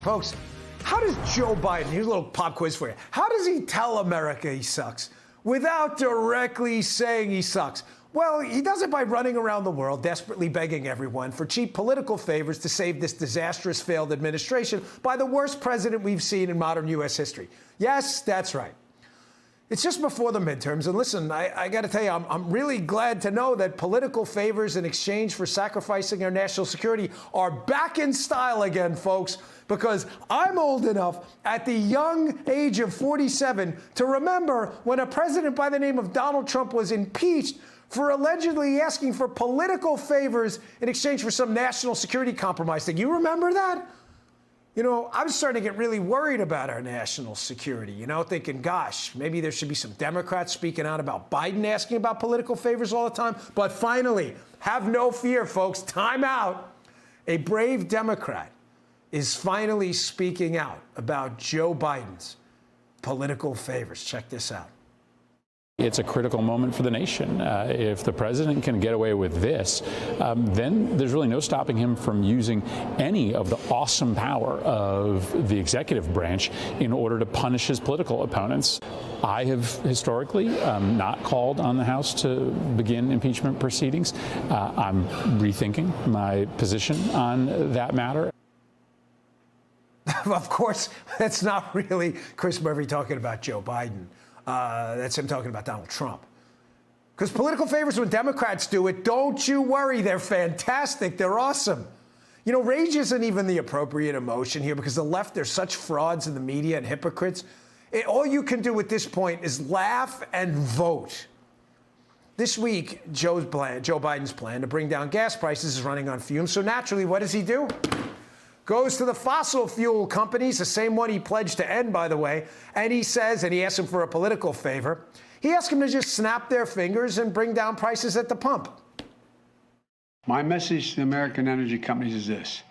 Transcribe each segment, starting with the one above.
Folks, how does Joe Biden, here's a little pop quiz for you, how does he tell America he sucks without directly saying he sucks? Well, he does it by running around the world, desperately begging everyone for cheap political favors to save this disastrous failed administration by the worst president we've seen in modern U.S. history. Yes, that's right. It's just before the midterms, and listen, I got to tell you, I'm really glad to know that political favors in exchange for sacrificing our national security are back in style again, folks, because I'm old enough at the young age of 47 to remember when a president by the name of Donald Trump was impeached for allegedly asking for political favors in exchange for some national security compromise thing. You remember that? You know, I was starting to get really worried about our national security, you know, thinking, gosh, maybe there should be some Democrats speaking out about Biden asking about political favors all the time. But finally, have no fear, folks, time out. A brave Democrat is finally speaking out about Joe Biden's political favors. Check this out. It's a critical moment for the nation. If the president can get away with this, then there's really no stopping him from using any of the awesome power of the executive branch in order to punish his political opponents. I have historically not called on the House to begin impeachment proceedings. I'm rethinking my position on that matter. Of course, that's not really Chris Murphy talking about Joe Biden. That's him talking about Donald Trump. Because political favors, when Democrats do it, don't you worry. They're fantastic. They're awesome. You know, rage isn't even the appropriate emotion here because the left, they're such frauds in the media and hypocrites. All you can do at this point is laugh and vote. This week, Joe Biden's plan to bring down gas prices is running on fumes. So naturally, what does he do? Goes to the fossil fuel companies, the same one he pledged to end, by the way, and he says, and he asks them for a political favor, he asks them to just snap their fingers and bring down prices at the pump. My message to the American energy companies is this.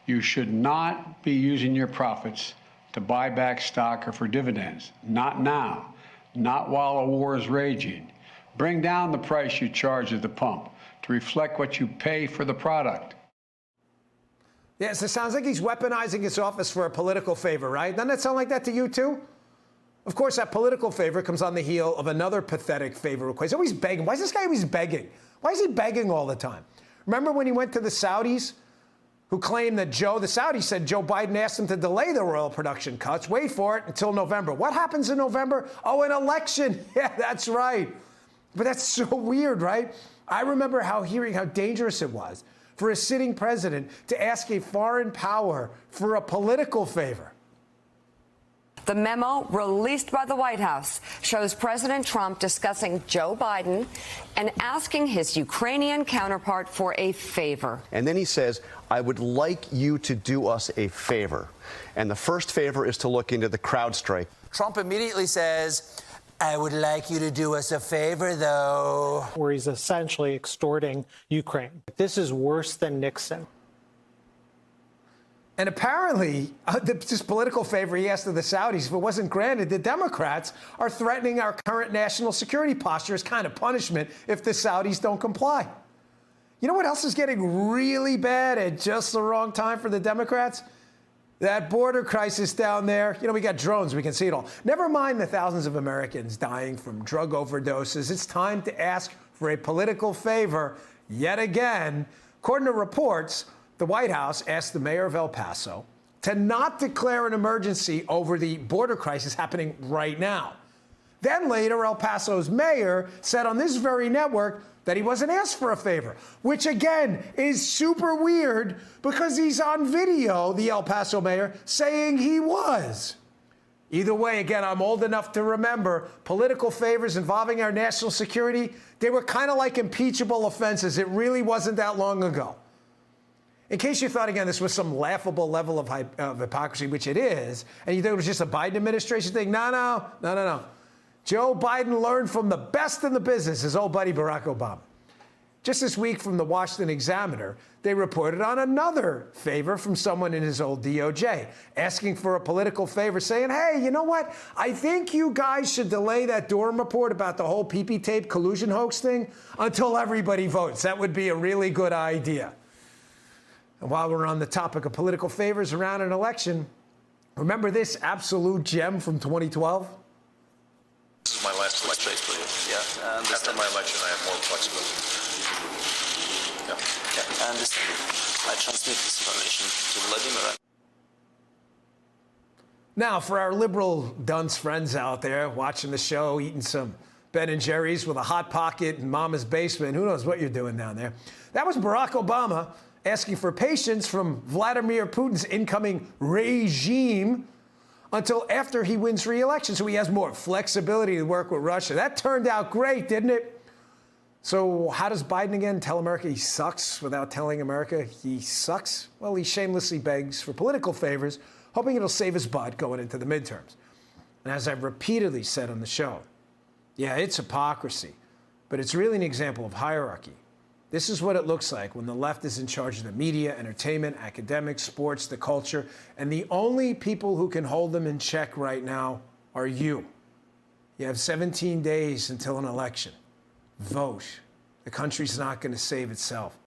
You should not be using your profits to buy back stock or for dividends. Not now. Not while a war is raging. Bring down the price you charge at the pump to reflect what you pay for the product. Yes, it sounds like he's weaponizing his office for a political favor, right? Doesn't that sound like that to you, too? Of course, that political favor comes on the heel of another pathetic favor request. He's always begging. Why is this guy always begging? Why is he begging all the time? Remember when he went to the Saudis, who claimed that the Saudis said Joe Biden asked them to delay their oil production cuts, wait for it, until November. What happens in November? Oh, an election. Yeah, that's right. But that's so weird, right? I remember hearing how dangerous it was for a sitting president to ask a foreign power for a political favor. The memo released by the White House shows President Trump discussing Joe Biden and asking his Ukrainian counterpart for a favor. And then he says, I would like you to do us a favor. And the first favor is to look into the CrowdStrike. Trump immediately says, I would like you to do us a favor, though. Where he's essentially extorting Ukraine. This is worse than Nixon. And apparently, this political favor he asked of the Saudis, if it wasn't granted, the Democrats are threatening our current national security posture as kind of punishment if the Saudis don't comply. You know what else is getting really bad at just the wrong time for the Democrats? That border crisis down there. You know, we got drones. We can see it all. Never mind the thousands of Americans dying from drug overdoses. It's time to ask for a political favor yet again. According to reports, the White House asked the mayor of El Paso to not declare an emergency over the border crisis happening right now. Then later, El Paso's mayor said on this very network that he wasn't asked for a favor, which again is super weird because he's on video, the El Paso mayor, saying he was. Either way, again, I'm old enough to remember political favors involving our national security. They were kind of like impeachable offenses. It really wasn't that long ago. In case you thought, again, this was some laughable level of hypocrisy, which it is, and you thought it was just a Biden administration thing, no. Joe Biden learned from the best in the business, his old buddy Barack Obama. Just this week from the Washington Examiner, they reported on another favor from someone in his old DOJ, asking for a political favor, saying, hey, you know what? I think you guys should delay that Durham report about the whole PP tape collusion hoax thing until everybody votes. That would be a really good idea. And while we're on the topic of political favors around an election, Remember this absolute gem from 2012? This is my last election. Yeah, after my election, I have more flexibility. Yeah, I understand. I transmit this information to Vladimir. Now, for our liberal dunce friends out there watching the show, eating some Ben & Jerry's with a Hot Pocket in Mama's basement, who knows what you're doing down there. That was Barack Obama asking for patience from Vladimir Putin's incoming regime until after he wins re-election, so he has more flexibility to work with Russia. That turned out great, didn't it? So how does Biden again tell America he sucks without telling America he sucks? Well, he shamelessly begs for political favors, hoping it'll save his butt going into the midterms. And as I've repeatedly said on the show, yeah, it's hypocrisy, but it's really an example of hierarchy. This is what it looks like when the left is in charge of the media, entertainment, academics, sports, the culture, and the only people who can hold them in check right now are you. You have 17 days until an election. Vote. The country's not going to save itself.